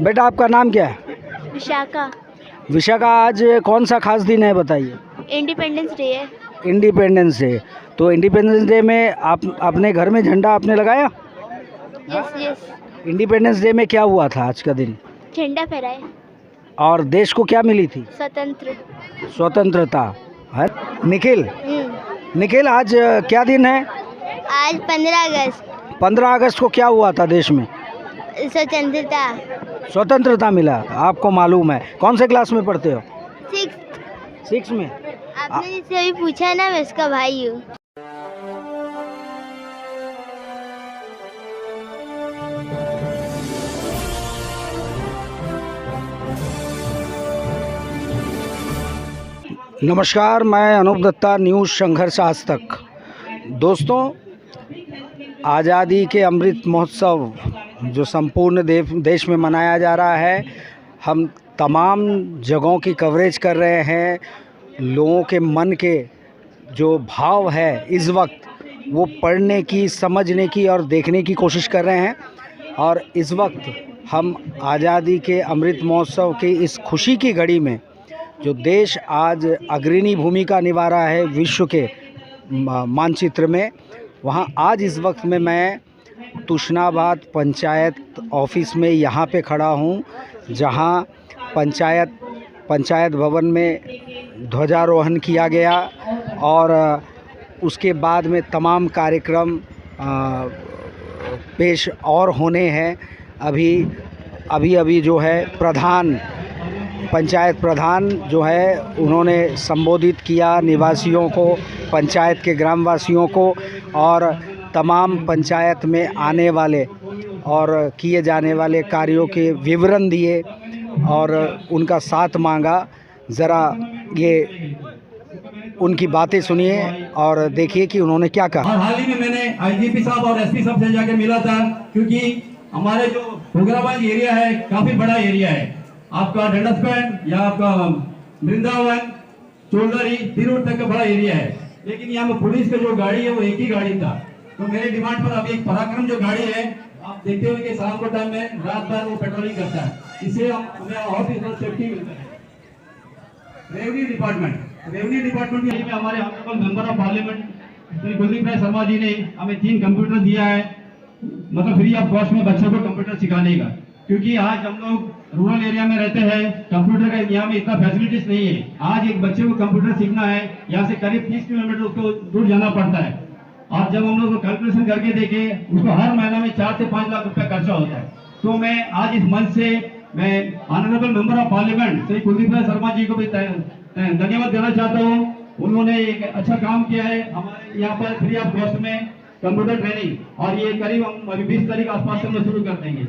बेटा आपका नाम क्या है? विशाखा। विशाखा, आज कौन सा खास दिन है बताइए? इंडिपेंडेंस डे है। Independence day. तो इंडिपेंडेंस डे में आप अपने घर में झंडा आपने लगाया? Yes yes. इंडिपेंडेंस डे में क्या हुआ था आज का दिन? झंडा फहराए। और देश को क्या मिली थी? स्वतंत्र। स्वतंत्रता है। निखिल, निखिल आज क्या दिन है? आज 15 अगस्त। 15 अगस्त को क्या हुआ था देश में? स्वतंत्रता। स्वतंत्रता मिला, आपको मालूम है। कौन से क्लास में पढ़ते हो? 6 में। आपने जिससे अभी पूछा ना, मैं उसका भाई हूँ। नमस्कार, मैं अनूप दत्ता, न्यूज़ संघर्ष आज तक। दोस्तों, आज़ादी के अमृत महोत्सव जो संपूर्ण देश में मनाया जा रहा है, हम तमाम जगहों की कवरेज कर रहे हैं। लोगों के मन के जो भाव है इस वक्त, वो पढ़ने की, समझने की और देखने की कोशिश कर रहे हैं। और इस वक्त हम आज़ादी के अमृत महोत्सव की इस खुशी की घड़ी में, जो देश आज अग्रणी भूमिका निभा रहा है विश्व के मानचित्र में, वहाँ आज इस वक्त में मैं तुशनाबाद पंचायत ऑफिस में यहाँ पे खड़ा हूँ, जहाँ पंचायत भवन में ध्वजारोहण किया गया और उसके बाद में तमाम कार्यक्रम पेश और होने हैं। अभी जो है पंचायत प्रधान जो है, उन्होंने संबोधित किया निवासियों को, पंचायत के ग्रामवासियों को, और तमाम पंचायत में आने वाले और किए जाने वाले कार्यों के विवरण दिए और उनका साथ मांगा। ज़रा ये उनकी बातें सुनिए और देखिए कि उन्होंने क्या कहा। और हाल ही में मैंने आईजीपी साहब और एसपी साहब से जाके मिला था, क्योंकि हमारे जो घुघराबाद एरिया है काफी बड़ा एरिया है। आपका डंडसबैंड या आपका वृंदावन, चोलरी, तिरुट तक का बड़ा एरिया है, लेकिन यहाँ में पुलिस का जो गाड़ी है वो एक ही गाड़ी था। तो मेरे डिमांड पर अभी एक पराक्रम जो गाड़ी है, आप देखते हो कि शाम के टाइम में रात भर वो पेट्रोलिंग करता है, इससे हमें और भी सेफ्टी मिलता है। रेवेन्यू डिपार्टमेंट में हमारे honourable member of parliament Shri Kuldeep Rai Sharma ji ने हमें 3 कंप्यूटर दिया है, मतलब फ्री ऑफ कॉस्ट में बच्चों को कंप्यूटर सिखाने का। क्योंकि आज हम लोग रूरल एरिया में रहते हैं, कंप्यूटर का यहाँ में इतना फैसिलिटीज नहीं है। आज एक बच्चे को कंप्यूटर सीखना है, यहाँ से करीब 30 किलोमीटर उसको दूर जाना पड़ता है। और जब हम लोग कैलकुलेशन करके देखें, उसको हर महीना में 4 से 5 लाख रुपया खर्चा होता है। तो मैं आज इस मंच से मैं honourable member of parliament Shri Kuldeep Rai Sharma ji को भी धन्यवाद देना चाहता हूँ। उन्होंने एक अच्छा काम किया है हमारे यहाँ पर फ्री ऑफ कॉस्ट में कंप्यूटर ट्रेनिंग, और ये करीब हम अभी 20 तारीख आसपास से हम शुरू कर देंगे।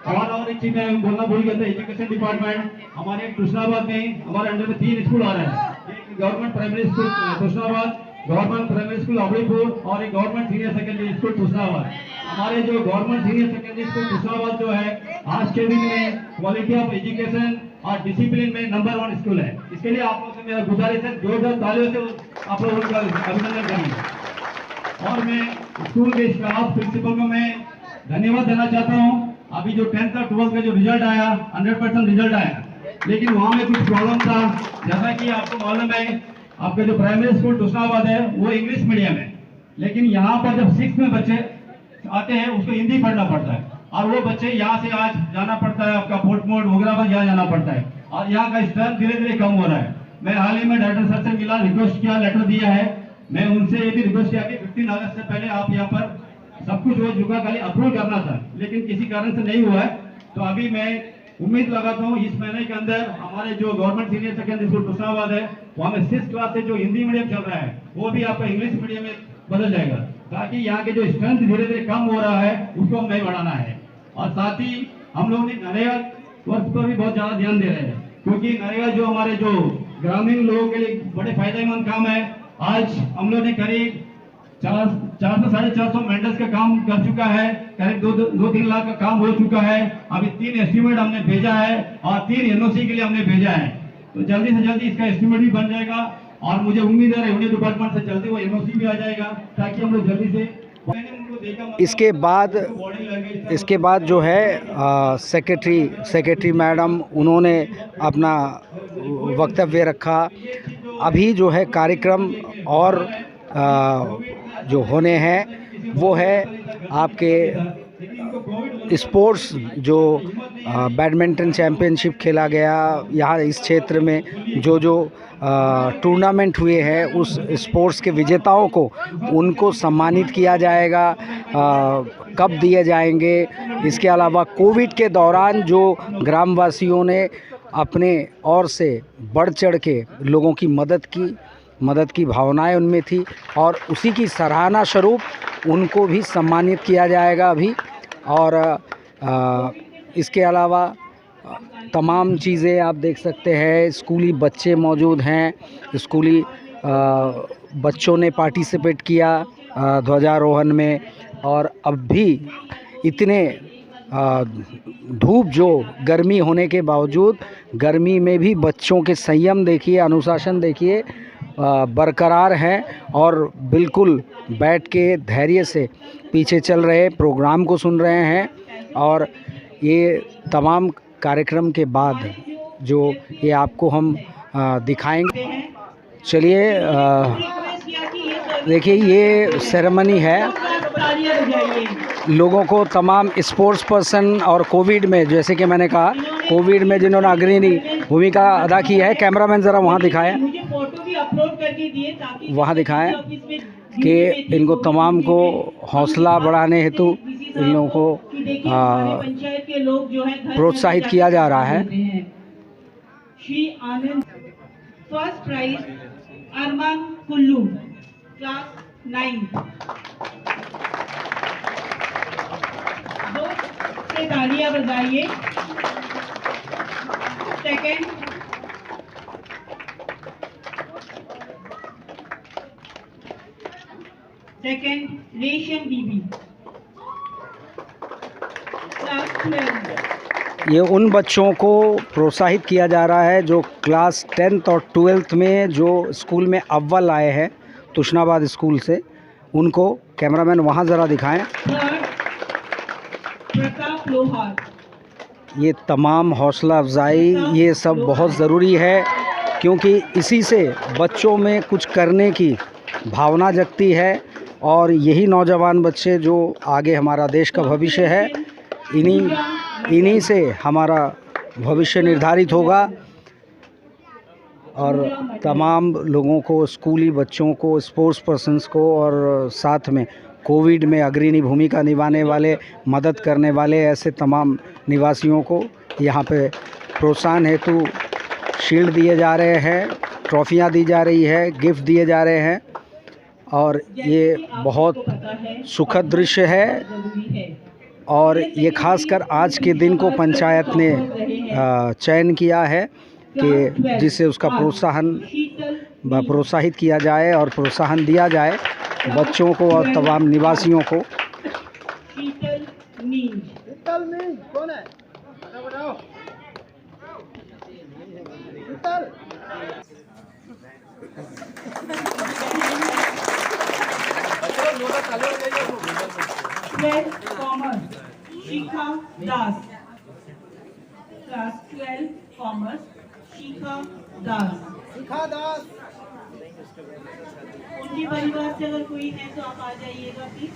और एक चीज मैं बोलना भूल गया था, एजुकेशन डिपार्टमेंट हमारे तुशनाबाद में हमारे अंडर में 3 स्कूल आ रहे हैं। एक government primary school Tushnabad, government primary school Abripur और एक government senior secondary school Tushnabad. हमारे जो government senior secondary school Tushnabad जो है, आज के दिन में क्वालिटी ऑफ एजुकेशन और डिसिप्लिन में नंबर 1 स्कूल है। इसके लिए आप लोग से मेरा गुजारिश है, जोरदार तालियों से आप लोगों का अभिनंदन करेंगे। और मैं स्कूल के स्टाफ, प्रिंसिपल को मैं धन्यवाद देना चाहता हूँ। अभी जो 10th और 12th का जो रिजल्ट आया, 100% रिजल्ट आया, लेकिन वहाँ में कुछ प्रॉब्लम था। जैसा कि आपको मालूम है, आपका जो प्राइमरी स्कूल तुशनाबाद है वो इंग्लिश मीडियम है, लेकिन यहाँ पर जब 6th में बच्चे आते हैं उसको हिंदी पढ़ना पड़ता है, और वो बच्चे यहाँ से आज जाना पड़ता है, आपका पोर्टमोड घुघराबाद यहाँ जाना पड़ता है, और यहाँ का स्ट्रेंथ धीरे धीरे कम हो रहा है। मैं हाल ही में डायरेक्टर सर से मिला, रिक्वेस्ट किया, लेटर दिया है। मैं उनसे ये भी रिक्वेस्ट किया कि 15 अगस्त से पहले आप यहाँ पर सब कुछ हो चुका, खाली अप्रूव करना था, लेकिन किसी कारण से नहीं हुआ है। तो अभी मैं उम्मीद लगाता हूँ इस महीने के अंदर हमारे जो गवर्नमेंट सीनियर सेकेंडरी स्कूल तुशनाबाद है, वहाँ में 6th क्लास से जो हिंदी मीडियम चल रहा है वो भी आपका इंग्लिश मीडियम में बदल जाएगा, ताकि यहाँ के जो स्ट्रेंथ धीरे धीरे कम हो रहा है उसको हमें बढ़ाना है। और साथ ही हम लोग ने नरेगा वर्क पर भी बहुत ज्यादा ध्यान दे रहे हैं, क्योंकि नरेगा जो हमारे जो ग्रामीण लोगों के लिए बड़े फायदेमंद काम है। आज हम लोग ने करीब 400 से 450 मेंटर्स का काम कर चुका है, करीब 2-3 लाख का काम हो चुका है। अभी 3 एस्टिमेट हमने भेजा है और 3 एनओसी के लिए हमने भेजा है, तो जल्दी से जल्दी इसका एस्टिमेट भी बन जाएगा। और मुझे उम्मीद है रेवेन्यू डिपार्टमेंट से जल्दी वो एनओसी भी आ जाएगा, ताकि हम लोग जल्दी से इसके बाद जो है सेक्रेटरी मैडम उन्होंने अपना वक्तव्य रखा। अभी जो है कार्यक्रम और जो होने हैं वो है आपके स्पोर्ट्स, जो बैडमिंटन चैम्पियनशिप खेला गया यहाँ इस क्षेत्र में, जो टूर्नामेंट हुए हैं उस स्पोर्ट्स के विजेताओं को उनको सम्मानित किया जाएगा। कब दिए जाएंगे, इसके अलावा कोविड के दौरान जो ग्रामवासियों ने अपने ओर से बढ़ चढ़ के लोगों की मदद की भावनाएं उनमें थी और उसी की सराहना स्वरूप उनको भी सम्मानित किया जाएगा अभी। और इसके अलावा तमाम चीज़ें आप देख सकते हैं, स्कूली बच्चे मौजूद हैं, स्कूली बच्चों ने पार्टिसिपेट किया ध्वजारोहण में। और अब भी इतने धूप, जो गर्मी होने के बावजूद, गर्मी में भी बच्चों के संयम देखिए, अनुशासन देखिए, बरकरार हैं और बिल्कुल बैठ के धैर्य से पीछे चल रहे प्रोग्राम को सुन रहे हैं। और ये तमाम कार्यक्रम के बाद जो ये आपको हम दिखाएंगे। चलिए देखिए, ये सेरेमनी है। लोगों को तमाम स्पोर्ट्स पर्सन और कोविड में, जैसे कि मैंने कहा, कोविड में जिन्होंने अग्रणी भूमिका अदा की है, कैमरामैन ज़रा वहाँ दिखाएं, वहाँ दिखाएं कि इनको तमाम को हौसला बढ़ाने हेतु इन लोगों को प्रोत्साहित किया जा रहा है। श्री आनंद, फर्स्ट प्राइज अरमान कुल्लू, क्लास 9। दो से तालियां बजाइए। सेकंड रेशम बीबी, क्लास 12। ये उन बच्चों को प्रोत्साहित किया जा रहा है जो क्लास 10th और 12th में जो स्कूल में अव्वल आए हैं, तुशनाबाद स्कूल से। उनको कैमरामैन वहाँ ज़रा दिखाएं। प्रताप लोहार। ये तमाम हौसला अफजाई, ये सब बहुत ज़रूरी है, क्योंकि इसी से बच्चों में कुछ करने की भावना जगती है और यही नौजवान बच्चे जो आगे हमारा देश का भविष्य है, इन्हीं से हमारा भविष्य निर्धारित होगा। और तमाम लोगों को, स्कूली बच्चों को, स्पोर्ट्स पर्सन्स को और साथ में कोविड में अग्रणी भूमिका निभाने वाले, मदद करने वाले ऐसे तमाम निवासियों को यहाँ पे प्रोत्साहन हेतु शील्ड दिए जा रहे हैं, ट्रॉफियाँ दी जा रही है, गिफ्ट दिए जा रहे हैं। और ये बहुत सुखद दृश्य है और ये खासकर आज के दिन को पंचायत ने चयन किया है कि जिससे उसका प्रोत्साहित किया जाए और प्रोत्साहन दिया जाए बच्चों को और तमाम निवासियों को। कौन है? बताओ। कॉमर्स, शिखा दास, क्लास 12 कॉमर्स, शिखा दास। उनके परिवार से अगर कोई है तो आप आ जाइएगा प्लीज।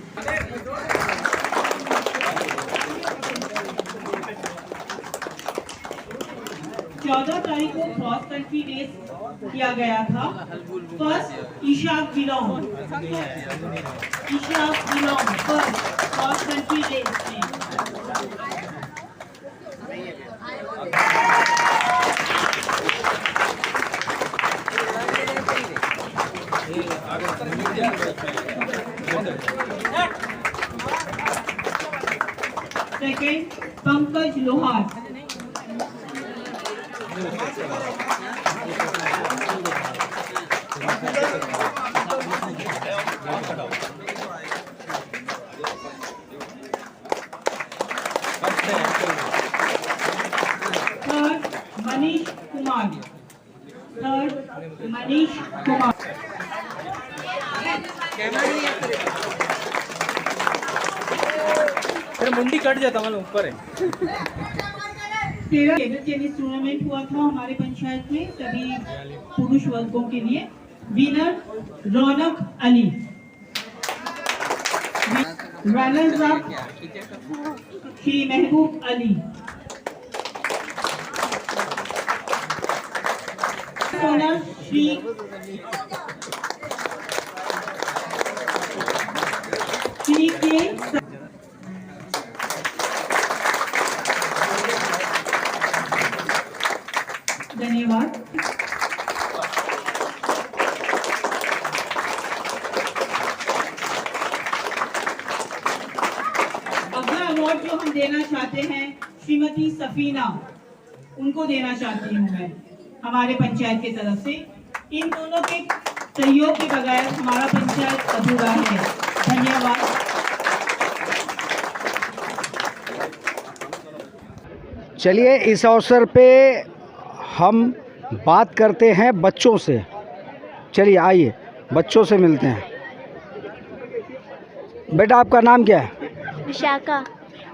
14 तारीख को क्रॉस कंट्री रेस किया गया था। First Ishaq Bilung first cross country race में। सेकेंड पंकज लोहार, थर्ड मनीष कुमार, मुंडी कट जाता मतलब ऊपर है। 13 टेबल टेनिस टूर्नामेंट हुआ था हमारे पंचायत में सभी पुरुष वर्गों के लिए। विनर रौनक अली, रनर्स अप श्री महबूब अली, ओनर श्री के धन्यवाद। अगला अवार्ड जो हम देना चाहते हैं श्रीमती सफीना, उनको देना चाहती हूँ मैं हमारे पंचायत की तरफ से। इन दोनों के सहयोग के बगैर हमारा पंचायत अधूरा है। धन्यवाद। चलिए इस अवसर पे हम बात करते हैं बच्चों से। चलिए आइए बच्चों से मिलते हैं। बेटा आपका नाम क्या है? विशाखा।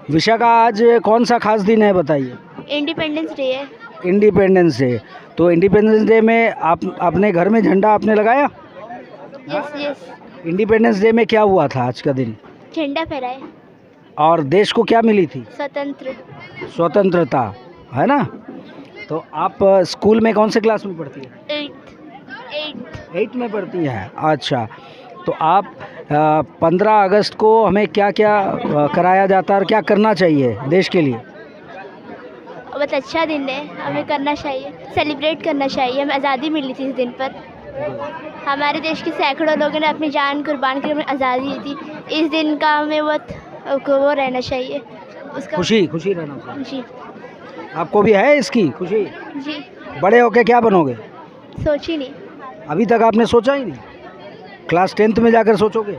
विशाखा, आज कौन सा खास दिन है बताइए? इंडिपेंडेंस डे है। Independence day. तो इंडिपेंडेंस डे में आप अपने घर में झंडा आपने लगाया? Yes yes. इंडिपेंडेंस डे में क्या हुआ था आज का दिन? झंडा फहराए। और देश को क्या मिली थी? स्वतंत्रता, है ना? तो आप स्कूल में कौन से क्लास में पढ़ती है? 8th में पढ़ती है। अच्छा, तो आप 15 अगस्त को हमें क्या क्या कराया जाता है और क्या करना चाहिए देश के लिए? बहुत अच्छा दिन है, हमें करना चाहिए, सेलिब्रेट करना चाहिए। हमें आज़ादी मिली थी इस दिन पर। हमारे देश के सैकड़ों लोगों ने अपनी जान कुर्बान कर हमें आज़ादी दी थी। इस दिन का हमें बहुत वो रहना चाहिए, उसका खुशी रहना चाहिए। जी आपको भी है इसकी खुशी? जी। बड़े होके क्या बनोगे? सोची नहीं। अभी तक आपने सोचा ही नहीं? क्लास 10th में जाकर सोचोगे?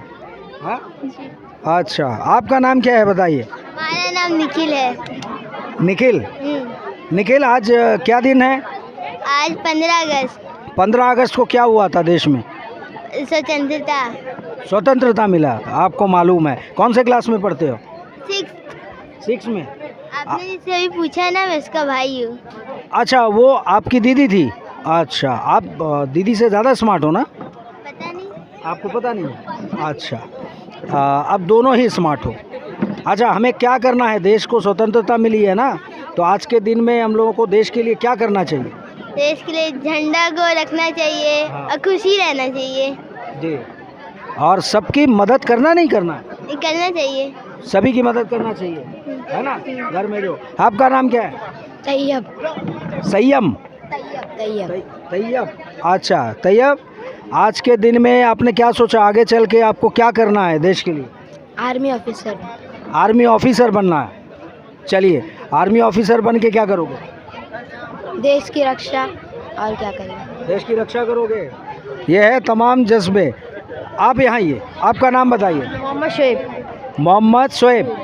हाँ जी। अच्छा, आपका नाम क्या है बताइए? हमारा नाम निखिल है। निखिल। निखिल, आज क्या दिन है? आज 15 अगस्त। 15 अगस्त को क्या हुआ था देश में? स्वतंत्रता मिला, आपको मालूम है। कौन से क्लास में पढ़ते हो? 6th में। आपने जिससे अभी पूछा ना, मैं उसका भाई हूँ। अच्छा, वो आपकी दीदी थी। अच्छा, आप दीदी से ज़्यादा स्मार्ट हो ना? पता नहीं। आपको पता नहीं? अच्छा, अब दोनों ही स्मार्ट हो। अच्छा, हमें क्या करना है? देश को स्वतंत्रता मिली है ना, तो आज के दिन में हम लोगों को देश के लिए क्या करना चाहिए? देश के लिए झंडा को रखना चाहिए। हाँ। और खुशी रहना चाहिए जी। और सबकी मदद करना नहीं करना? करना चाहिए। सभी की मदद करना चाहिए, है ना? घर में जो। आपका नाम क्या है? तैयब। सय्यम। तैयब। अच्छा तैयब, आज के दिन में आपने क्या सोचा आगे चल के आपको क्या करना है देश के लिए? Army officer. आर्मी ऑफिसर बनना है। चलिए, आर्मी ऑफिसर बन के क्या करोगे? देश की रक्षा। और क्या करेंगे? देश की रक्षा करोगे। ये है तमाम जज्बे। आप यहाँ आइए, आपका नाम बताइए। मोहम्मद शोएब। मोहम्मद शोएब।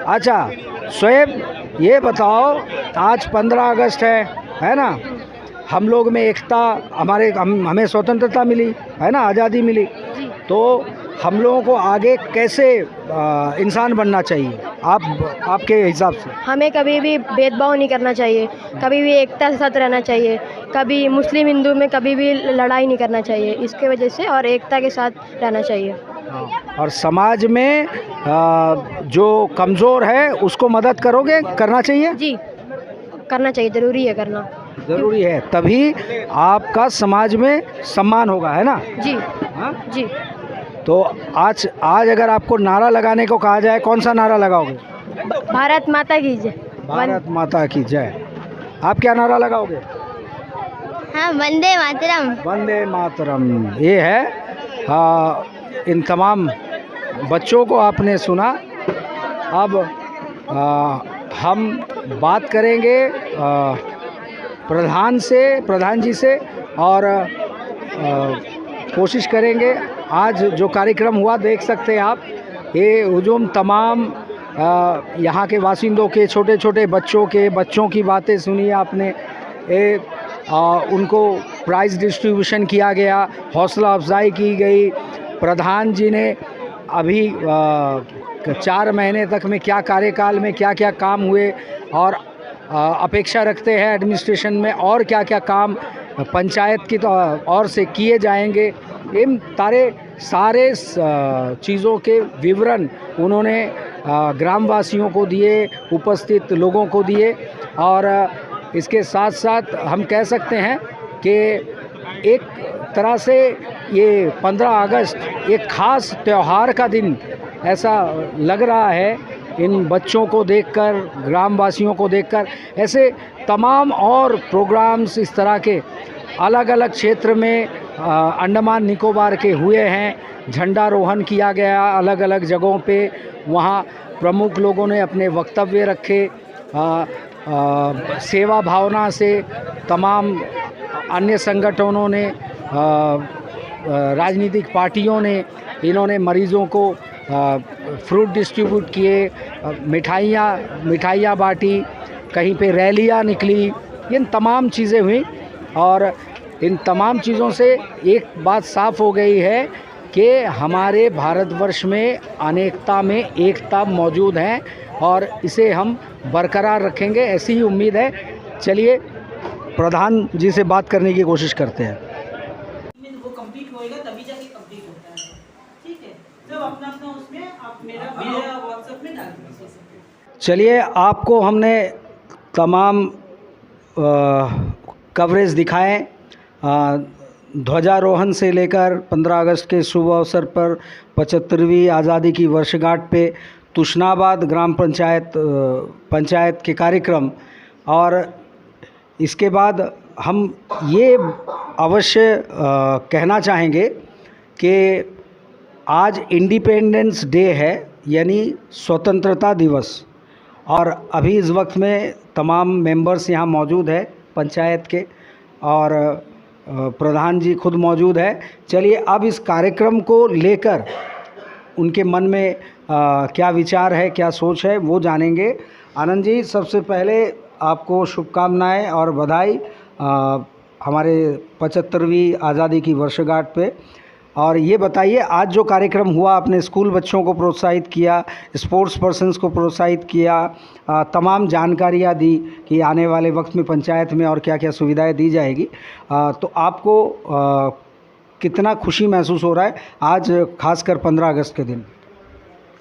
अच्छा शोएब, ये बताओ आज 15 अगस्त है ना? हम लोग में एकता, हमें स्वतंत्रता मिली है ना, आज़ादी मिली। तो हम लोगों को आगे कैसे इंसान बनना चाहिए आपके हिसाब से? हमें कभी भी भेदभाव नहीं करना चाहिए, कभी भी एकता के साथ रहना चाहिए, कभी मुस्लिम हिंदू में कभी भी लड़ाई नहीं करना चाहिए, इसके वजह से, और एकता के साथ रहना चाहिए। और समाज में जो कमज़ोर है उसको मदद करोगे? करना चाहिए? जी, करना चाहिए, ज़रूरी है करना। ज़रूरी है, तभी आपका समाज में सम्मान होगा, है ना? जी। हाँ जी। तो आज अगर आपको नारा लगाने को कहा जाए, कौन सा नारा लगाओगे? भारत माता की जय। भारत माता की जय। आप क्या नारा लगाओगे? हाँ, वंदे मातरम। वंदे मातरम। ये है इन तमाम बच्चों को आपने सुना। अब हम बात करेंगे प्रधान जी से, और कोशिश करेंगे। आज जो कार्यक्रम हुआ देख सकते हैं आप, ये हुजूम तमाम यहाँ के वासिंदों के, छोटे छोटे बच्चों की बातें सुनी आपने। उनको प्राइज़ डिस्ट्रीब्यूशन किया गया, हौसला अफजाई की गई। प्रधान जी ने अभी 4 महीने तक में क्या कार्यकाल में क्या क्या काम हुए और अपेक्षा रखते हैं एडमिनिस्ट्रेशन में और क्या क्या काम पंचायत की ओर से किए जाएंगे, इन सारे चीज़ों के विवरण उन्होंने ग्रामवासियों को दिए, उपस्थित लोगों को दिए। और इसके साथ साथ हम कह सकते हैं कि एक तरह से ये 15 अगस्त एक ख़ास त्यौहार का दिन ऐसा लग रहा है इन बच्चों को देखकर, ग्रामवासियों को देखकर। ऐसे तमाम और प्रोग्राम्स इस तरह के अलग अलग क्षेत्र में अंडमान निकोबार के हुए हैं। झंडारोहण किया गया अलग अलग जगहों पे, वहाँ प्रमुख लोगों ने अपने वक्तव्य रखे। सेवा भावना से तमाम अन्य संगठनों ने, राजनीतिक पार्टियों ने, इन्होंने मरीज़ों को फ्रूट डिस्ट्रीब्यूट किए, मिठाइयाँ बांटी, कहीं पे रैलियाँ निकली, इन तमाम चीज़ें हुई। और इन तमाम चीज़ों से एक बात साफ़ हो गई है कि हमारे भारतवर्ष में अनेकता में एकता मौजूद है और इसे हम बरकरार रखेंगे, ऐसी ही उम्मीद है। चलिए प्रधान जी से बात करने की कोशिश करते हैं। वो कंप्लीट होएगा तभी जाके कंप्लीट होता है, ठीक है। जब अपना अपना उसमें आप मेरा व्हाट्सएप में डाल दीजिए। चलिए आपको हमने तमाम कवरेज दिखाएं, ध्वजारोहण से लेकर 15 अगस्त के शुभ अवसर पर 75वीं आज़ादी की वर्षगांठ पे तुशनाबाद ग्राम पंचायत के कार्यक्रम। और इसके बाद हम ये अवश्य कहना चाहेंगे कि आज इंडिपेंडेंस डे है, यानी स्वतंत्रता दिवस। और अभी इस वक्त में तमाम मेंबर्स यहाँ मौजूद है पंचायत के और प्रधान जी खुद मौजूद है। चलिए अब इस कार्यक्रम को लेकर उनके मन में क्या विचार है, क्या सोच है, वो जानेंगे। आनंद जी, सबसे पहले आपको शुभकामनाएं और बधाई हमारे 75वीं आज़ादी की वर्षगांठ पे। और ये बताइए, आज जो कार्यक्रम हुआ, आपने स्कूल बच्चों को प्रोत्साहित किया, स्पोर्ट्स पर्सन्स को प्रोत्साहित किया, तमाम जानकारियाँ दी कि आने वाले वक्त में पंचायत में और क्या क्या सुविधाएं दी जाएगी, तो आपको कितना खुशी महसूस हो रहा है आज खासकर 15 अगस्त के दिन?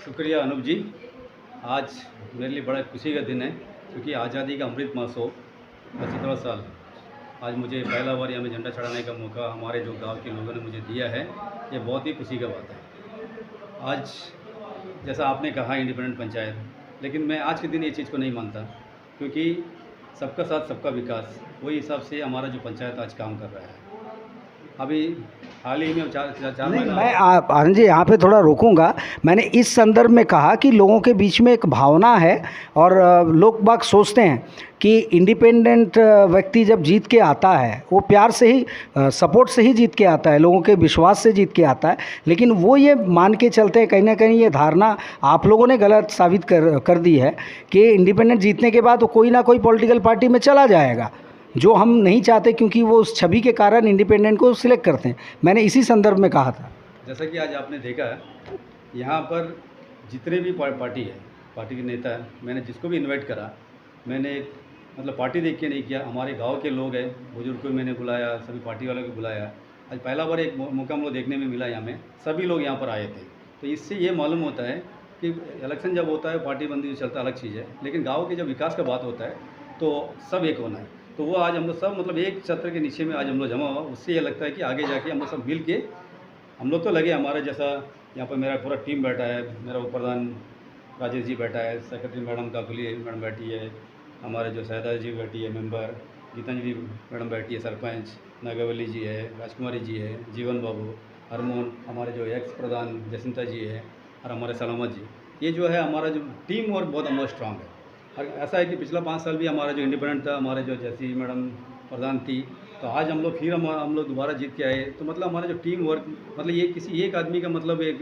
शुक्रिया अनूप जी। आज मेरे लिए बड़ा खुशी का दिन है क्योंकि आज़ादी का अमृत महोत्सव 75 साल आज मुझे पहला बार यहाँ में झंडा चढ़ाने का मौका हमारे जो गांव के लोगों ने मुझे दिया है, ये बहुत ही खुशी का बात है। आज जैसा आपने कहा इंडिपेंडेंट पंचायत, लेकिन मैं आज के दिन ये चीज़ को नहीं मानता क्योंकि सबका साथ सबका विकास, वही हिसाब से हमारा जो पंचायत आज काम कर रहा है। अभी हाल ही में चार मैं आनंद जी यहाँ पे थोड़ा रोकूंगा। मैंने इस संदर्भ में कहा कि लोगों के बीच में एक भावना है और लोग बाग सोचते हैं कि इंडिपेंडेंट व्यक्ति जब जीत के आता है वो प्यार से ही, सपोर्ट से ही जीत के आता है, लोगों के विश्वास से जीत के आता है। लेकिन वो ये मान के चलते हैं, कहीं ना कहीं ये धारणा आप लोगों ने गलत साबित कर दी है कि इंडिपेंडेंट जीतने के बाद वो कोई ना कोई पॉलिटिकल पार्टी में चला जाएगा, जो हम नहीं चाहते क्योंकि वो उस छवि के कारण इंडिपेंडेंट को सिलेक्ट करते हैं। मैंने इसी संदर्भ में कहा था। जैसा कि आज आपने देखा है, यहाँ पर जितने भी पार्टी है, पार्टी के नेता है, मैंने जिसको भी इनवाइट करा, मैंने मतलब पार्टी देख के नहीं किया। हमारे गांव के लोग हैं, बुजुर्ग को मैंने बुलाया, सभी पार्टी वालों को बुलाया। आज पहला बार एक मौका हम लोग देखने में मिला, यहाँ में सभी लोग यहाँ पर आए थे। तो इससे ये मालूम होता है कि इलेक्शन जब होता है पार्टी बंदी चलता अलग चीज़ है, लेकिन गाँव के जब विकास का बात होता है तो सब एक होना है। तो वो आज हम लोग सब मतलब एक छत्र के नीचे में आज हम लोग जमा हुआ। उससे ये लगता है कि आगे जाके हम लोग सब मिल के, हम लोग तो लगे, हमारा जैसा यहाँ पर मेरा पूरा टीम बैठा है, मेरा उप प्रधान राजेश जी बैठा है, सेक्रेटरी मैडम काकुली मैडम बैठी है, हमारे जो सैदा जी बैठी है, मेंबर गीतांजलि मैडम बैठी है, सरपंच नागावली जी है, राजकुमारी जी है, जीवन बाबू, हरमोहन, हमारे जो एक्स प्रधान जसिंता जी है, और हमारे सलामत जी। ये जो है हमारा जो टीम वर्क बहुत हमारा स्ट्रांग है। और ऐसा है कि पिछला 5 साल भी हमारा जो इंडिपेंडेंट था, हमारे जो जैसी मैडम प्रधान थी, तो आज हम लोग फिर हम लोग दोबारा जीत के आए। तो मतलब हमारा जो टीम वर्क, मतलब ये किसी एक आदमी का मतलब एक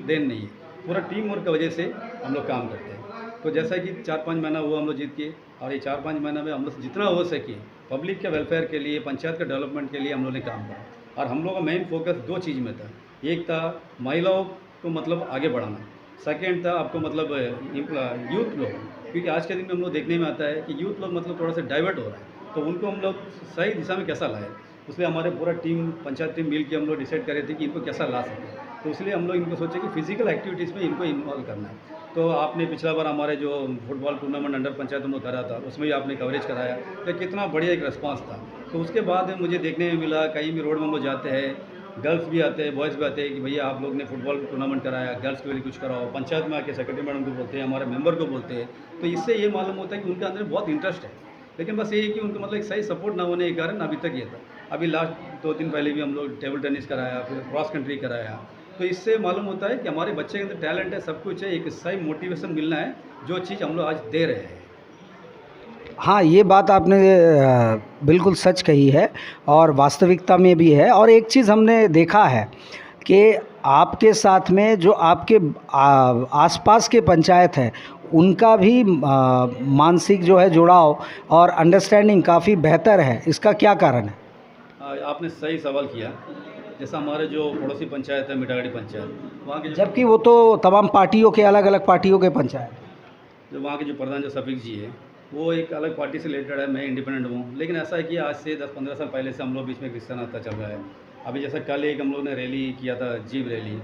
देन नहीं है, पूरा टीम वर्क की वजह से हम लोग काम करते हैं। तो जैसा कि 4-5 महीना हुआ हम लोग जीत के, और ये 4-5 महीना में हम लोग जितना हो सके पब्लिक के वेलफेयर के लिए, पंचायत के डेवलपमेंट के लिए हम लोग ने काम करा। और हम लोग का मेन फोकस 2 चीज़ में था। एक था महिलाओं को मतलब आगे बढ़ाना, सेकेंड था आपको मतलब यूथ लोग, क्योंकि आज के दिन में हम लोग देखने में आता है कि यूथ लोग मतलब थोड़ा सा डाइवर्ट हो रहा है, तो उनको हम लोग सही दिशा में कैसा लाए, इसलिए हमारे पूरा टीम पंचायत टीम मिल के हम लोग डिसाइड कर रहे थे कि इनको कैसा ला सकें। तो इसलिए हम लोग इनको सोचे कि फिजिकल एक्टिविटीज़ में इनको इन्वॉल्व करना है। तो आपने पिछला बार हमारे जो फुटबॉल टूर्नामेंट अंडर पंचायत हम लोग करा था, उसमें भी आपने कवरेज कराया, तो कितना बढ़िया एक रिस्पांस था। तो उसके बाद मुझे देखने में मिला कहीं भी रोड में हम लोग जाते हैं, गर्ल्स भी आते हैं, बॉयज़ भी आते हैं कि भैया आप लोग ने फुटबॉल टूर्नामेंट कराया, गर्ल्स के लिए कुछ कराओ। पंचायत में आके सेक्रेटरी मैडम को बोलते हैं, हमारे मेंबर को बोलते हैं, तो इससे ये मालूम होता है कि उनके अंदर बहुत इंटरेस्ट है। लेकिन बस ये है कि उनको मतलब एक सही सपोर्ट ना होने के कारण अभी तक ये था। अभी लास्ट 2 दिन पहले भी हम लोग टेबल टेनिस कराया, फिर क्रॉस कंट्री कराया, तो इससे मालूम होता है कि हमारे बच्चे के अंदर टैलेंट है, सब कुछ है, एक सही मोटिवेशन मिलना है, जो चीज़ हम लोग आज दे रहे हैं। हाँ, ये बात आपने बिल्कुल सच कही है और वास्तविकता में भी है। और एक चीज़ हमने देखा है कि आपके साथ में जो आपके आसपास के पंचायत है, उनका भी मानसिक जो है जुड़ाव और अंडरस्टैंडिंग काफ़ी बेहतर है। इसका क्या कारण है? आपने सही सवाल किया। जैसा हमारे जो पड़ोसी पंचायत है मिठागढ़ी पंचायत, वहाँ के जबकि वो तो तमाम पार्टियों के अलग अलग पार्टियों के पंचायत, जो वहाँ के जो प्रधान जो शफीक जी है, वो एक अलग पार्टी से रिलेटेड है, मैं इंडिपेंडेंट हूँ। लेकिन ऐसा है कि आज से 10-15 साल पहले से हम लोग बीच में रिश्ता नाता चल रहा है। अभी जैसा कल एक हम लोग ने रैली किया था, जीव रैली,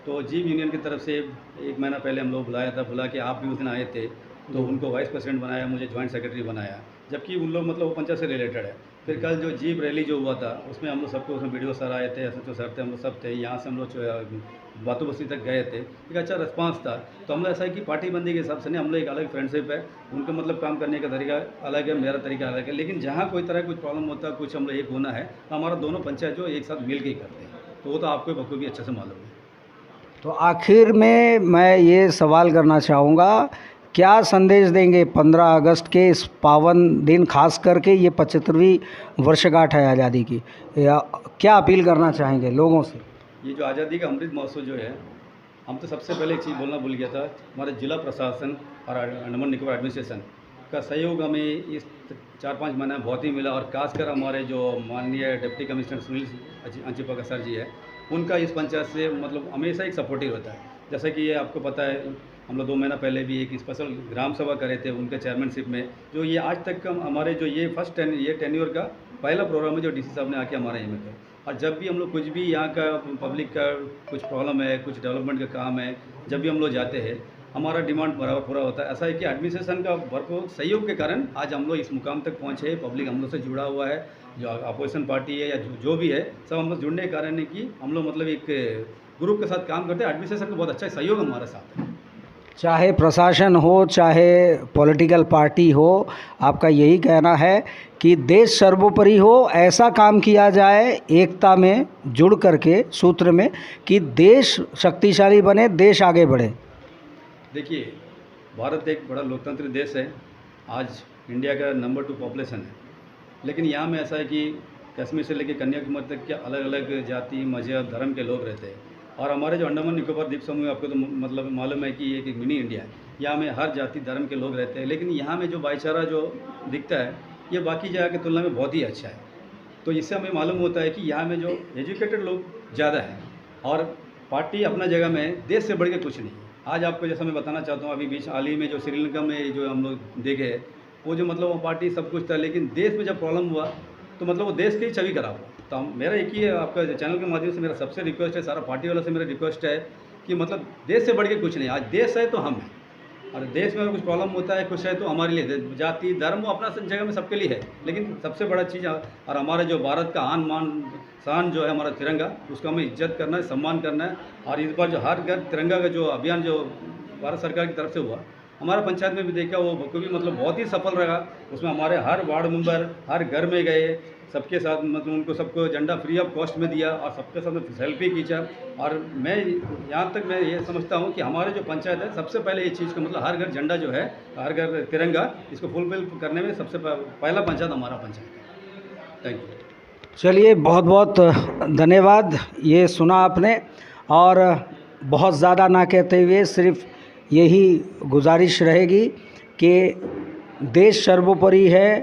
तो जीव यूनियन की तरफ से 1 महीना पहले हम लोग बुलाया था, बुला के आप भी उस दिन आए थे, तो उनको वाइस प्रेसिडेंट बनाया, मुझे जॉइंट सेक्रेटरी बनाया, जबकि उन लोग मतलब वो पंचायत से रिलेटेड है। फिर कल जो जीप रैली जो हुआ था, उसमें हम लोग सबको, उसमें वीडियो सर आए थे, SHO सर थे, हम लोग सब थे, यहाँ से हम लोग बातों बस्ती तक गए थे, एक अच्छा रिस्पांस था। तो हम लोग ऐसा है कि पार्टी बंदी के हिसाब से नहीं, हम लोग एक अलग फ्रेंडशिप है, उनका मतलब काम करने का तरीका अलग है, मेरा तरीका अलग है। लेकिन जहाँ कोई तरह कुछ प्रॉब्लम होता है, कुछ हम लोग एक होना है, तो हमारा दोनों पंचायत जो एक साथ मिल के ही करते हैं, तो वो तो आपको बखूबी अच्छे से मालूम है। तो आखिर में मैं ये सवाल करना चाहूँगा, क्या संदेश देंगे 15 अगस्त के इस पावन दिन, खास करके ये 75वीं वर्षगांठ है आज़ादी की, या क्या अपील करना चाहेंगे लोगों से? ये जो आज़ादी का अमृत महोत्सव जो है, हम तो सबसे पहले एक चीज़ बोलना भूल गया था, हमारे जिला प्रशासन और अंडमान निकोबार एडमिनिस्ट्रेशन का सहयोग हमें इस 4-5 महीने में बहुत ही मिला। और खासकर हमारे जो माननीय डिप्टी कमिश्नर सुनील अंचिपका सर जी है, उनका इस पंचायत से मतलब हमेशा एक सपोर्टिव होता है। जैसा कि ये आपको पता है, हम लोग 2 महीना पहले भी एक स्पेशल ग्राम सभा करे थे उनके चेयरमैनशिप में, जो ये आज तक का हमारे जो ये ये टेन्योर का पहला प्रोग्राम है जो DC साहब ने आके हमारे यहाँ में किया। और जब भी हम लोग कुछ भी यहाँ का पब्लिक का कुछ प्रॉब्लम है, कुछ डेवलपमेंट का काम है, जब भी हम लोग जाते हैं, हमारा डिमांड बराबर पूरा होता है। ऐसा है कि एडमिनिस्ट्रेशन का भरपूर सहयोग के कारण आज हम लोग इस मुकाम तक पहुँचे हैं। पब्लिक हम लोग से जुड़ा हुआ है, जो अपोजिशन पार्टी है या जो भी है, सब हम लोग जुड़ने के कारण है कि हम लोग मतलब एक ग्रुप के साथ काम करते हैं। एडमिनिस्ट्रेशन का बहुत अच्छा सहयोग हमारे साथ है, चाहे प्रशासन हो, चाहे पॉलिटिकल पार्टी हो, आपका यही कहना है कि देश सर्वोपरि हो, ऐसा काम किया जाए एकता में जुड़ करके सूत्र में, कि देश शक्तिशाली बने, देश आगे बढ़े। देखिए, भारत एक बड़ा लोकतांत्रिक देश है, आज इंडिया का नंबर 2 पॉपुलेशन है, लेकिन यहाँ में ऐसा है कि कश्मीर से लेकर कन्याकुमारी तक के अलग अलग जाति, मजहब, धर्म के लोग रहते हैं। और हमारे जो अंडमान निकोबार द्वीप समूह, आपको तो मतलब मालूम है कि ये एक मिनी इंडिया है, यहाँ में हर जाति धर्म के लोग रहते हैं। लेकिन यहाँ में जो भाईचारा जो दिखता है, ये बाकी जगह की तुलना में बहुत ही अच्छा है। तो इससे हमें मालूम होता है कि यहाँ में जो एजुकेटेड लोग ज़्यादा हैं, और पार्टी अपना जगह में देश से बढ़ के कुछ नहीं। आज आपको जैसा मैं बताना चाहता हूँ, अभी बीच हाल ही में जो श्रीलंका में जो हम लोग देखे, वो जो मतलब वो पार्टी सब कुछ था, लेकिन देश में जब प्रॉब्लम हुआ तो मतलब वो देश की ही छवि खराब हुआ। तो मेरा एक ही है, आपका चैनल के माध्यम से मेरा सबसे रिक्वेस्ट है, सारा पार्टी वालों से मेरा रिक्वेस्ट है कि मतलब देश से बढ़ के कुछ नहीं। आज देश है तो हम हैं, और देश में अगर कुछ प्रॉब्लम होता है, कुछ है, तो हमारे लिए जाति धर्म वो अपना जगह में सबके लिए है, लेकिन सबसे बड़ा चीज़ और हमारा जो भारत का आन मान शान जो है हमारा तिरंगा, उसका हमें इज्जत करना है, सम्मान करना है। और इस बार जो हर घर तिरंगा का जो अभियान जो भारत सरकार की तरफ से हुआ, हमारा पंचायत में भी देखा, वो बखूबी मतलब बहुत ही सफल रहा। उसमें हमारे हर वार्ड मेंबर हर घर में गए, सबके साथ मतलब उनको सबको झंडा फ्री ऑफ कॉस्ट में दिया, और सबके साथ सेल्फी खींचा। और मैं यहाँ तक मैं ये समझता हूँ कि हमारे जो पंचायत है, सबसे पहले ये चीज़ का मतलब हर घर झंडा जो है, हर घर तिरंगा, इसको फुलफिल करने में सबसे पहला पंचायत हमारा पंचायत है। Thank you. चलिए, बहुत बहुत धन्यवाद। ये सुना आपने, और बहुत ज़्यादा ना कहते हुए सिर्फ यही गुजारिश रहेगी कि देश सर्वोपरि है।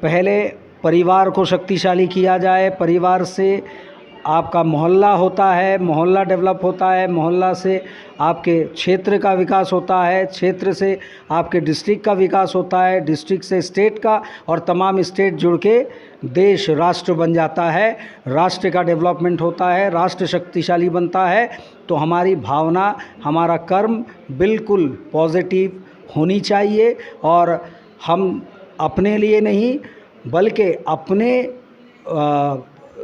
पहले परिवार को शक्तिशाली किया जाए, परिवार से आपका मोहल्ला होता है, मोहल्ला डेवलप होता है, मोहल्ला से आपके क्षेत्र का विकास होता है, क्षेत्र से आपके डिस्ट्रिक्ट का विकास होता है, डिस्ट्रिक्ट से स्टेट का, और तमाम स्टेट जुड़ के देश राष्ट्र बन जाता है, राष्ट्र का डेवलपमेंट होता है, राष्ट्र शक्तिशाली बनता है। तो हमारी भावना, हमारा कर्म बिल्कुल पॉजिटिव होनी चाहिए, और हम अपने लिए नहीं बल्कि अपने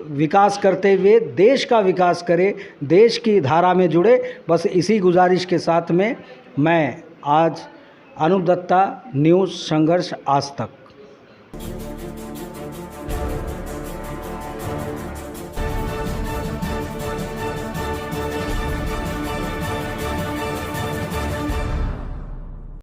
विकास करते हुए देश का विकास करें, देश की धारा में जुड़े। बस इसी गुजारिश के साथ में मैं आज अनूप दत्ता, न्यूज़ संघर्ष आज तक।